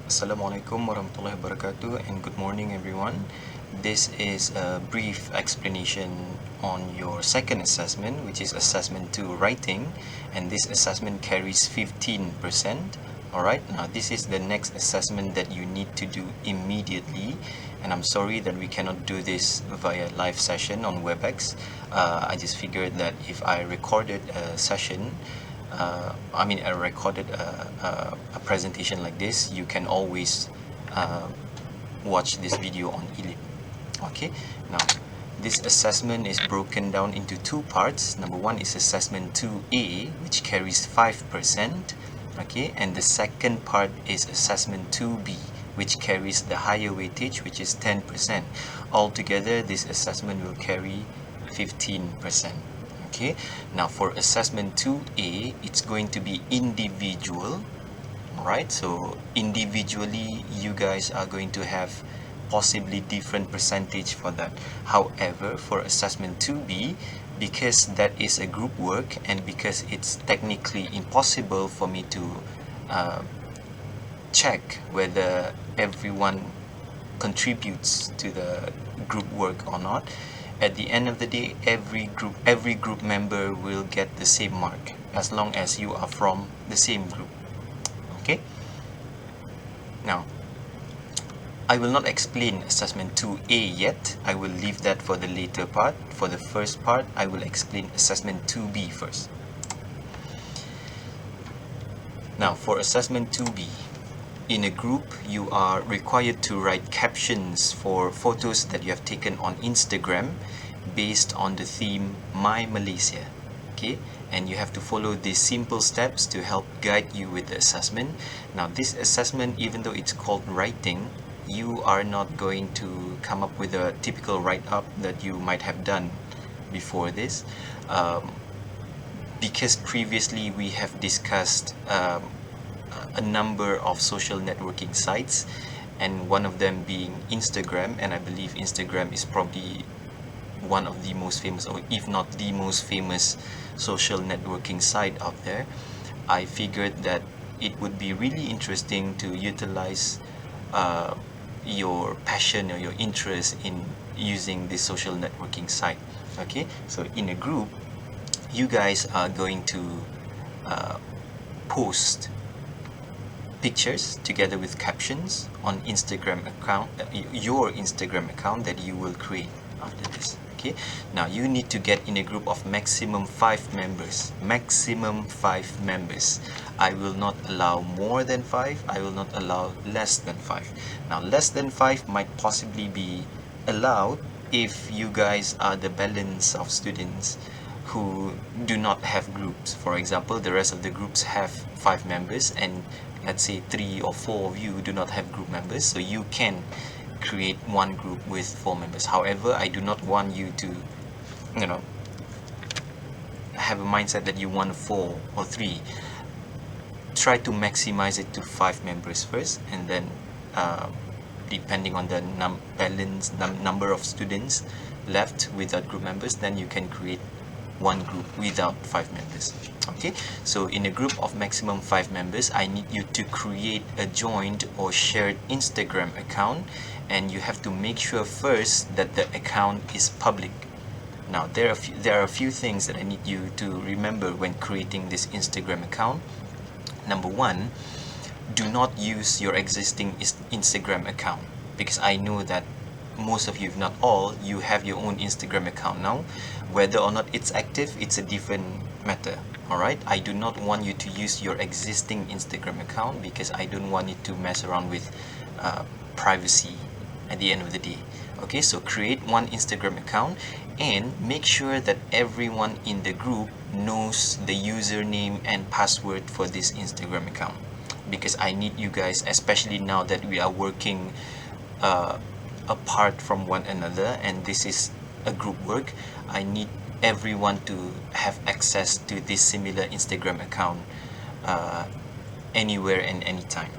Assalamualaikum warahmatullahi wabarakatuh and good morning everyone. This is a brief explanation on your second assessment, which is assessment 2 writing, and this assessment carries 15%. Alright, now this is the next assessment that you need to do immediately, and I'm sorry that we cannot do this via live session on WebEx. I just figured that if I recorded a session, I recorded a presentation like this, you can always watch this video on eLearn. Okay, now this assessment is broken down into two parts. Number one is assessment 2A, which carries 5%. Okay, and the second part is assessment 2B, which carries the higher weightage, which is 10%. Altogether, this assessment will carry 15%. Okay, now for assessment 2A, it's going to be individual. Alright, so individually you guys are going to have possibly different percentage for that. However, for assessment 2B, because that is a group work and because it's technically impossible for me to check whether everyone contributes to the group work or not, at the end of the day, every group member will get the same mark as long as you are from the same group. Okay, now I will not explain assessment 2A yet. I will leave that for the later part. For the first part, I will explain assessment 2B first. Now for assessment 2B, in a group, you are required to write captions for photos that you have taken on Instagram based on the theme My Malaysia. Okay, and you have to follow these simple steps to help guide you with the assessment. Now this assessment, even though it's called writing, you are not going to come up with a typical write-up that you might have done before this, because previously we have discussed a number of social networking sites, and one of them being Instagram, and I believe Instagram is probably one of the most famous, or if not the most famous, social networking site out there. I figured that it would be really interesting to utilize your passion or your interest in using this social networking site. Okay, so in a group, you guys are going to post pictures together with captions on Instagram account, your Instagram account that you will create after this. Okay, now you need to get in a group of maximum 5 members. Maximum 5 members. I will not allow more than 5. I will not allow less than 5. Now less than 5 might possibly be allowed if you guys are the balance of students who do not have groups. For example, the rest of the groups have 5 members, and let's say 3 or 4 of you do not have group members, so you can create one group with 4 members. However, I do not want you to, have a mindset that you want 4 or 3. Try to maximize it to 5 members first, and then depending on the number of students left without group members, then you can create one group without 5 members. Okay, so in a group of maximum 5 members, I need you to create a joint or shared Instagram account, and you have to make sure first that the account is public. Now there are a few things that I need you to remember when creating this Instagram account. Number one, do not use your existing Instagram account, because I know that most of you, if not all, you have your own Instagram account now. Whether or not it's active, it's a different matter. Alright, I do not want you to use your existing Instagram account, because I don't want it to mess around with privacy at the end of the day. Okay, so create one Instagram account and make sure that everyone in the group knows the username and password for this Instagram account, because I need you guys, especially now that we are working apart from one another and this is a group work, I need everyone to have access to this similar Instagram account anywhere and anytime.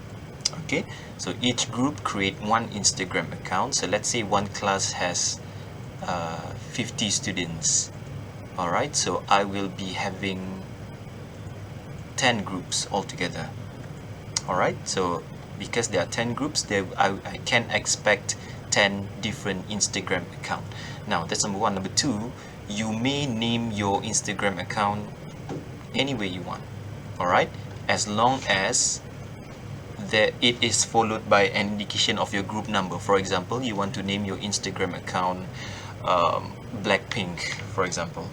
Okay, so each group create one Instagram account. So let's say one class has 50 students. Alright, so I will be having 10 groups altogether. Alright, so because there are 10 groups, I can expect 10 different Instagram account. Now that's number one. Number two, you may name your Instagram account any way you want, alright, as long as that it is followed by an indication of your group number. For example, you want to name your Instagram account Blackpink, for example,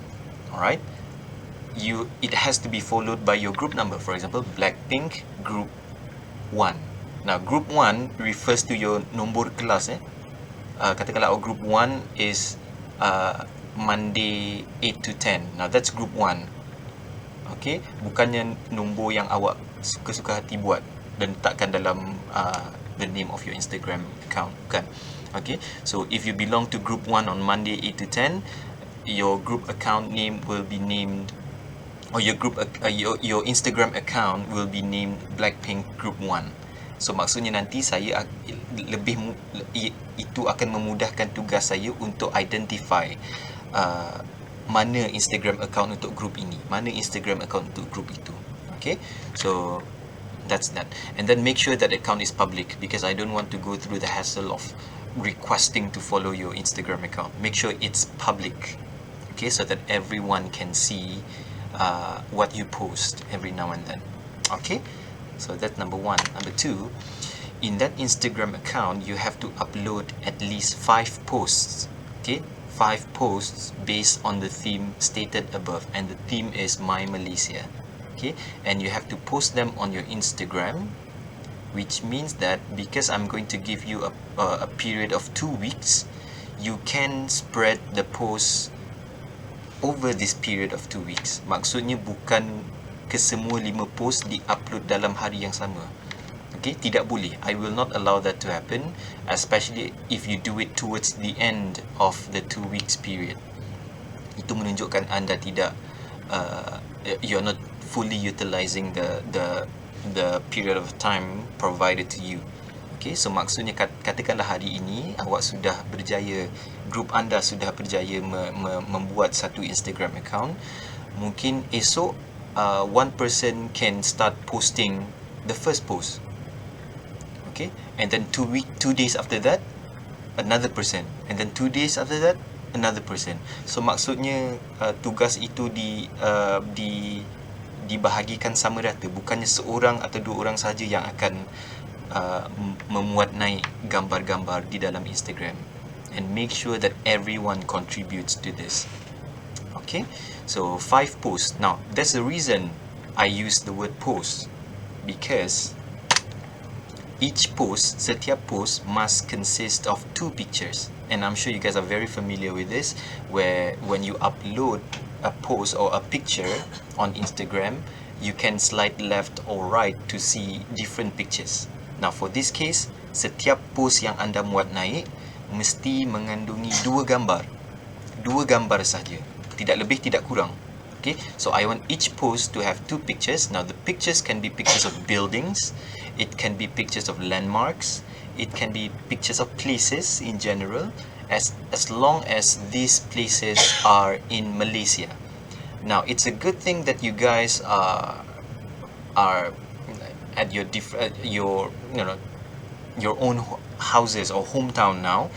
alright, it has to be followed by your group number. For example, Blackpink group 1. Now group 1 refers to your nombor kelas. Katakanlah our group 1 is Monday 8 to 10. Now that's group 1. Okay, bukannya nombor yang awak suka-suka hati buat dan letakkan dalam the name of your Instagram account, bukan. Okay, so if you belong to group 1 on Monday 8 to 10, your group account name will be named, or your your Instagram account will be named Blackpink group 1. So maksudnya nanti saya itu akan memudahkan tugas saya untuk identify mana Instagram account untuk group ini, mana Instagram account untuk group itu. Okay, so that's that. And then make sure that account is public, because I don't want to go through the hassle of requesting to follow your Instagram account. Make sure it's public, okay, so that everyone can see what you post every now and then. Okay, so that's number one. Number two, in that Instagram account you have to upload at least 5 posts. Okay, 5 posts based on the theme stated above, and the theme is My Malaysia. Okay, and you have to post them on your Instagram, which means that because I'm going to give you a period of 2 weeks, you can spread the post over this period of 2 weeks. Maksudnya bukan kesemua 5 post di-upload dalam hari yang sama. Okay, tidak boleh. I will not allow that to happen, especially if you do it towards the end of the 2 weeks period. Itu menunjukkan anda tidak you're not fully utilizing the period of time provided to you. Okay, so maksudnya katakanlah hari ini awak sudah berjaya, grup anda sudah berjaya membuat satu Instagram account, mungkin esok one person can start posting the first post. Okay, and then 2 days after that another person, and then 2 days after that another person. So maksudnya tugas itu dibahagikan sama rata, bukannya seorang atau 2 orang saja yang akan memuat naik gambar-gambar di dalam Instagram. And make sure that everyone contributes to this. Okay, so 5 posts. Now that's the reason I use the word post, because setiap post must consist of 2 pictures. And I'm sure you guys are very familiar with this, where when you upload a post or a picture on Instagram, you can slide left or right to see different pictures. Now for this case, setiap post yang anda muat naik mesti mengandungi 2 gambar saja, tidak lebih tidak kurang. Okay, so I want each post to have 2 pictures. Now the pictures can be pictures of buildings, it can be pictures of landmarks, it can be pictures of places in general, as long as these places are in Malaysia. Now it's a good thing that you guys are at your own houses or hometown now.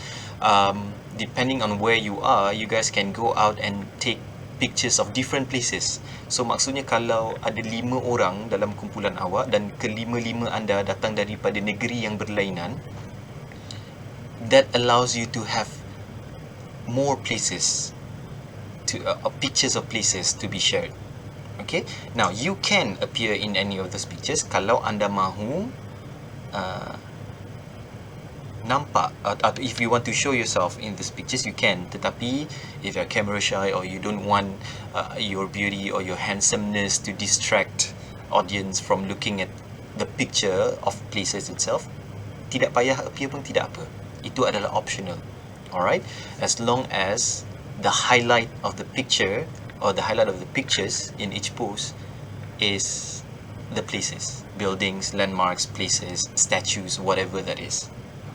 Depending on where you are, you guys can go out and take pictures of different places. So maksudnya kalau ada 5 orang dalam kumpulan awak dan kelima-lima anda datang daripada negeri yang berlainan, that allows you to have more places to pictures of places to be shared. Okay, now you can appear in any of those pictures kalau anda mahu nampak, atau if you want to show yourself in these pictures, you can. Tetapi if you're camera shy or you don't want your beauty or your handsomeness to distract audience from looking at the picture of places itself, tidak payah appear pun tidak apa. Itu adalah optional. Alright, as long as the highlight of the picture or the highlight of the pictures in each post is the places, buildings, landmarks, places, statues, whatever that is.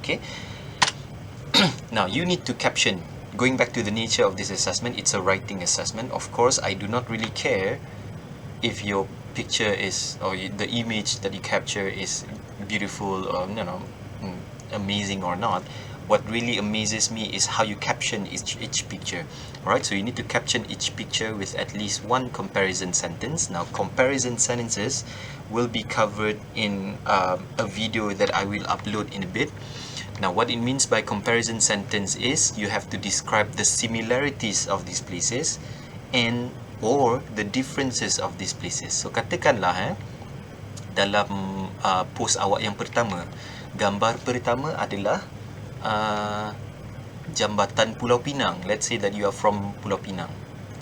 Okay, now you need to caption. Going back to the nature of this assessment, it's a writing assessment. Of course, I do not really care if your picture is, or the image that you capture is beautiful or amazing or not. What really amazes me is how you caption each picture. Alright, so you need to caption each picture with at least one comparison sentence. Now, comparison sentences will be covered in a video that I will upload in a bit. Now, what it means by comparison sentence is you have to describe the similarities of these places and or the differences of these places. So, katakanlah dalam post awak yang pertama, gambar pertama adalah jambatan Pulau Pinang. Let's say that you are from Pulau Pinang,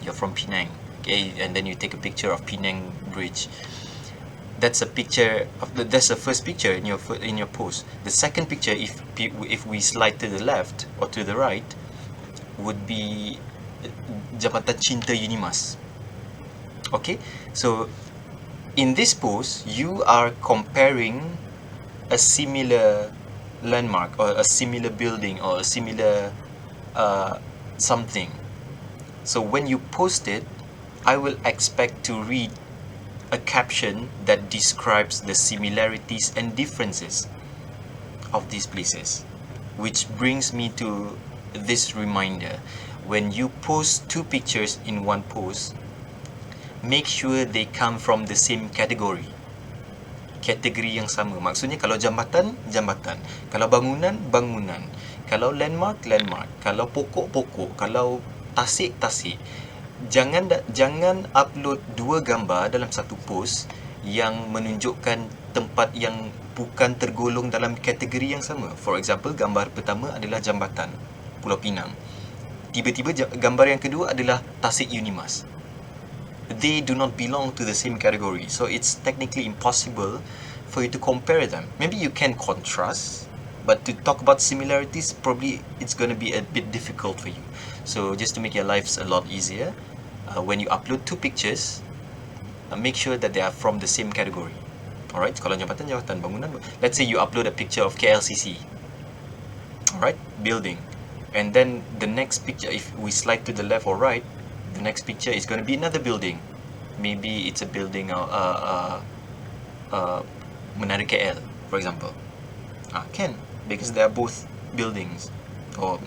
you're from Penang, okay, and then you take a picture of Penang Bridge. That's a picture of that's the first picture in your post. The second picture, if we slide to the left or to the right, would be jambatan Cinta Unimas. Okay, so in this post, you are comparing a similar landmark or a similar building or a similar something. So when you post it, I will expect to read a caption that describes the similarities and differences of these places, which brings me to this reminder. When you post two pictures in one post, make sure they come from the same category. Kategori yang sama. Maksudnya kalau jambatan, jambatan. Kalau bangunan, bangunan. Kalau landmark, landmark. Kalau pokok, pokok. Kalau tasik, tasik. Jangan upload dua gambar dalam satu post yang menunjukkan tempat yang bukan tergolong dalam kategori yang sama. For example, gambar pertama adalah jambatan Pulau Pinang. Tiba-tiba gambar yang kedua adalah Tasik Unimas. They do not belong to the same category, so it's technically impossible for you to compare them. Maybe you can contrast, but to talk about similarities, probably it's going to be a bit difficult for you. So just to make your lives a lot easier, when you upload two pictures, make sure that they are from the same category. Alright, kalau jambatan, jambatan, bangunan. Let's say you upload a picture of KLCC, alright, building, and then the next picture, if we slide to the left or right, the next picture is going to be another building. Maybe it's a building Menara KL, for example. Can, because they are both buildings or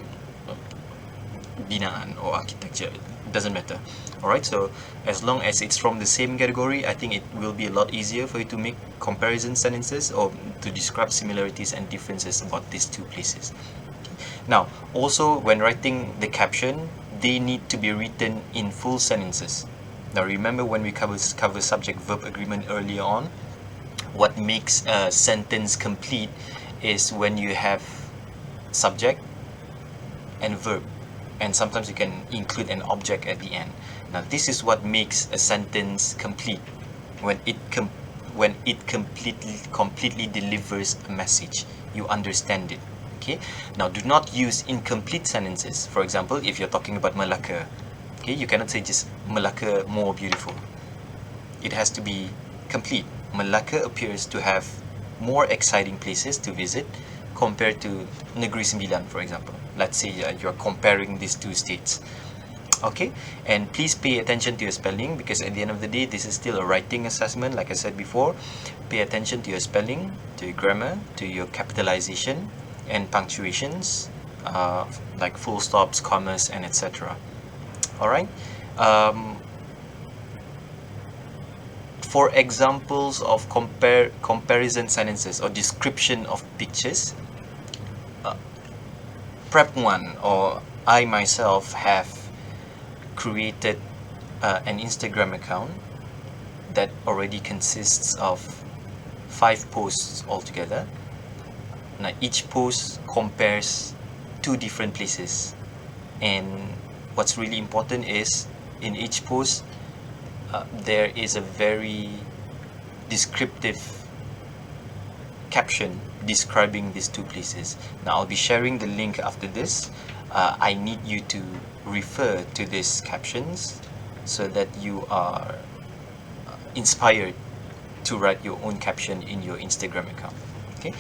binaan or architecture. It doesn't matter. Alright, so as long as it's from the same category, I think it will be a lot easier for you to make comparison sentences or to describe similarities and differences about these two places. Now, also when writing the caption, they need to be written in full sentences. Now remember when we cover subject-verb agreement earlier on, what makes a sentence complete is when you have subject and verb, and sometimes you can include an object at the end. Now this is what makes a sentence complete, when it completely delivers a message. You understand it. Okay? Now do not use incomplete sentences. For example, if you're talking about Malacca, okay, you cannot say just Malacca more beautiful. It has to be complete. Malacca appears to have more exciting places to visit compared to Negeri Sembilan, for example. Let's say you're comparing these two states. Okay, and please pay attention to your spelling, because at the end of the day, this is still a writing assessment. Like I said before, pay attention to your spelling, to your grammar, to your capitalization and punctuations, like full stops, commas, and etc. Alright, for examples of comparison sentences or description of pictures, Prep 1 or I myself have created an Instagram account that already consists of 5 posts altogether. Now each post compares 2 different places, and what's really important is in each post there is a very descriptive caption describing these 2 places. Now I'll be sharing the link after this. I need you to refer to these captions so that you are inspired to write your own caption in your Instagram account. Okay.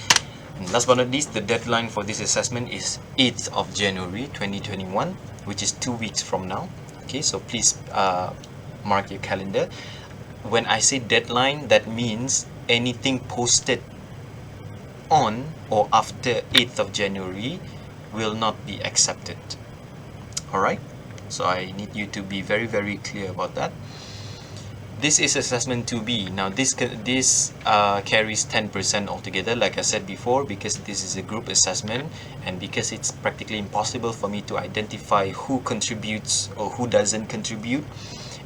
And last but not least, the deadline for this assessment is 8th of January 2021, which is 2 weeks from now. Okay, so please mark your calendar. When I say deadline, that means anything posted on or after 8th of January will not be accepted. Alright, so I need you to be very, very clear about that. This is assessment 2B. Now this carries 10% altogether, like I said before, because this is a group assessment and because it's practically impossible for me to identify who contributes or who doesn't contribute.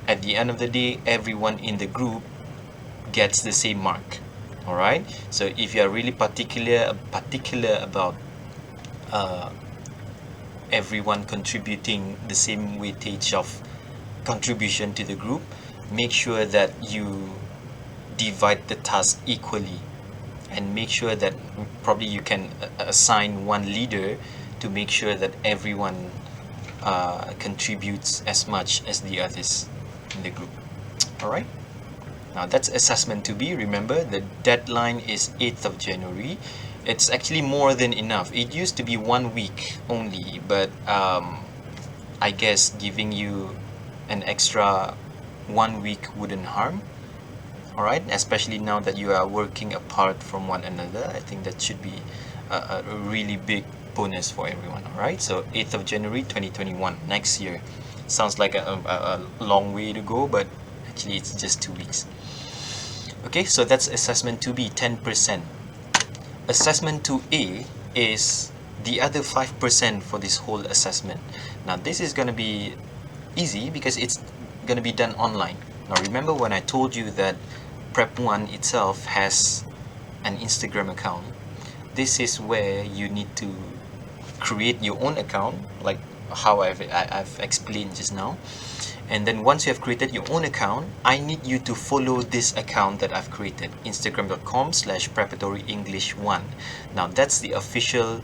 At the end of the day, everyone in the group gets the same mark. Alright, so if you are really particular about everyone contributing the same weightage of contribution to the group, make sure that you divide the task equally and make sure that probably you can assign one leader to make sure that everyone contributes as much as the others in the group. Alright, now that's assessment 2B. Remember, the deadline is 8th of January. It's actually more than enough. It used to be 1 week only, but I guess giving you an extra 1 week wouldn't harm. Alright, especially now that you are working apart from one another. I think that should be a really big bonus for everyone. Alright, so 8th of January 2021, next year. Sounds like a long way to go, but actually it's just 2 weeks. Okay, so that's assessment 2B, 10%. Assessment 2A is the other 5% for this whole assessment. Now this is going to be easy because it's going to be done online. Now remember when I told you that Prep 1 itself has an Instagram account. This is where you need to create your own account, like how I've explained just now. And then once you have created your own account, I need you to follow this account that I've created, instagram.com/preparatory-english1. Now that's the official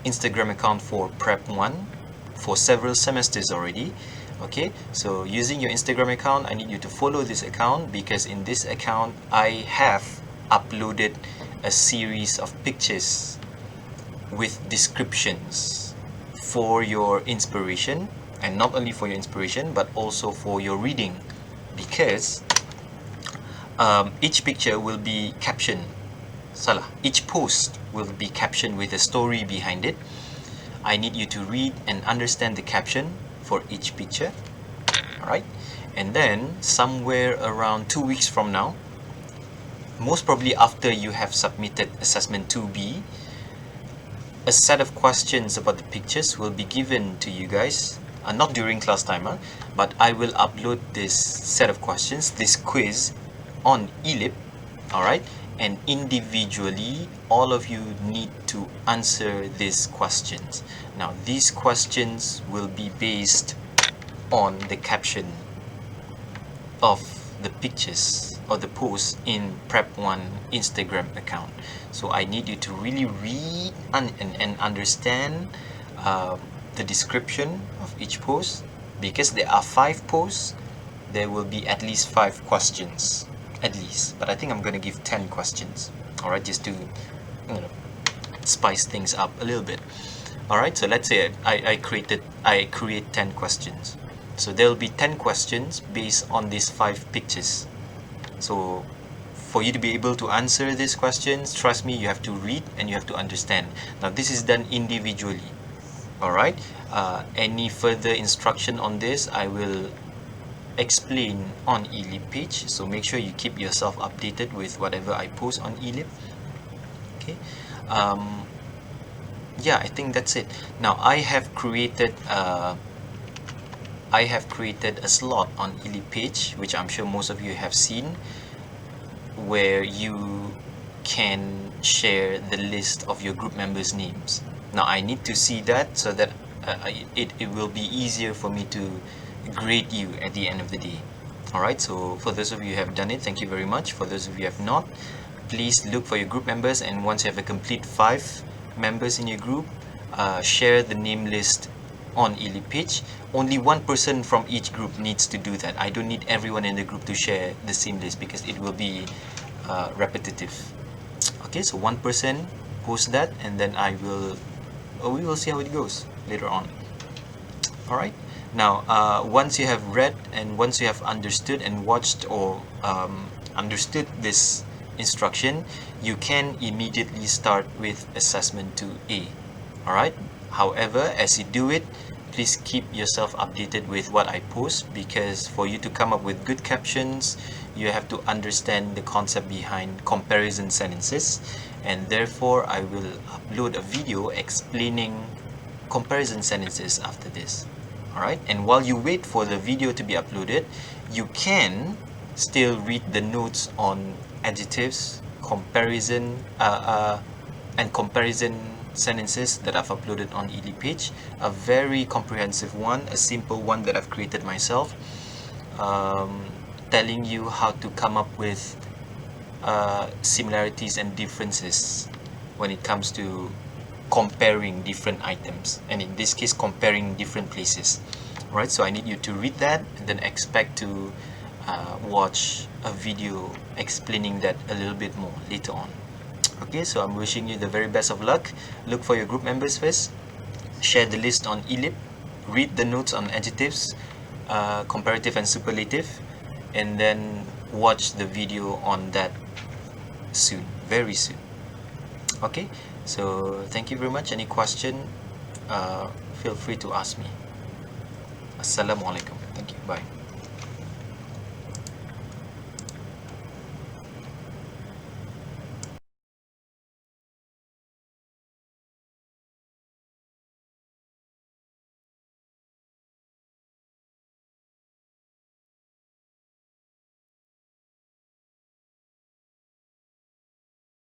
Instagram account for Prep 1 for several semesters already. Okay, so using your Instagram account, I need you to follow this account because in this account I have uploaded a series of pictures with descriptions for your inspiration, and not only for your inspiration but also for your reading, because each picture will be captioned. Each post will be captioned with a story behind it. I need you to read and understand the caption for each picture. Alright, and then somewhere around 2 weeks from now, most probably after you have submitted assessment 2B, a set of questions about the pictures will be given to you guys, not during class time, but I will upload this set of questions, this quiz, on eLib. Alright, and individually all of you need to answer these questions. Now these questions will be based on the caption of the pictures or the post in Prep 1 Instagram account. So I need you to really read and understand the description of each post. Because there are 5 posts, there will be at least 5 questions, at least, but I think I'm going to give 10 questions. Alright, just to spice things up a little bit. Alright, so let's say I create 10 questions. So there will be 10 questions based on these 5 pictures. So for you to be able to answer these questions, trust me, you have to read and you have to understand. Now this is done individually. Alright, any further instruction on this I will explain on eLib page, so make sure you keep yourself updated with whatever I post on eLib. Okay, yeah, I think that's it. Now I have created a slot on eLib page, which I'm sure most of you have seen, where you can share the list of your group members' names. Now I need to see that so that it will be easier for me to grade you at the end of the day. Alright, so for those of you who have done it, thank you very much. For those of you who have not, please look for your group members, and once you have a complete 5 members in your group, share the name list on eLib page. Only one person from each group needs to do that. I don't need everyone in the group to share the same list because it will be repetitive. Okay, so one person post that, and then we will see how it goes later on. Alright, now once you have read and once you have understood and watched or understood this instruction, you can immediately start with assessment 2A. Alright, however, as you do it, please keep yourself updated with what I post, because for you to come up with good captions, you have to understand the concept behind comparison sentences, and therefore I will upload a video explaining comparison sentences after this. Alright, and while you wait for the video to be uploaded, you can still read the notes on adjectives, and comparison sentences that I've uploaded on Ely page. A very comprehensive one, a simple one that I've created myself, telling you how to come up with similarities and differences when it comes to comparing different items, and in this case comparing different places. Alright, so I need you to read that and then expect to watch a video explaining that a little bit more later on. Okay, so I'm wishing you the very best of luck. Look for your group members first, share the list on ELIP, read the notes on adjectives, comparative and superlative, and then watch the video on that soon, very soon. Okay, so thank you very much. Any question, feel free to ask me. Assalamualaikum. Thank you. Bye.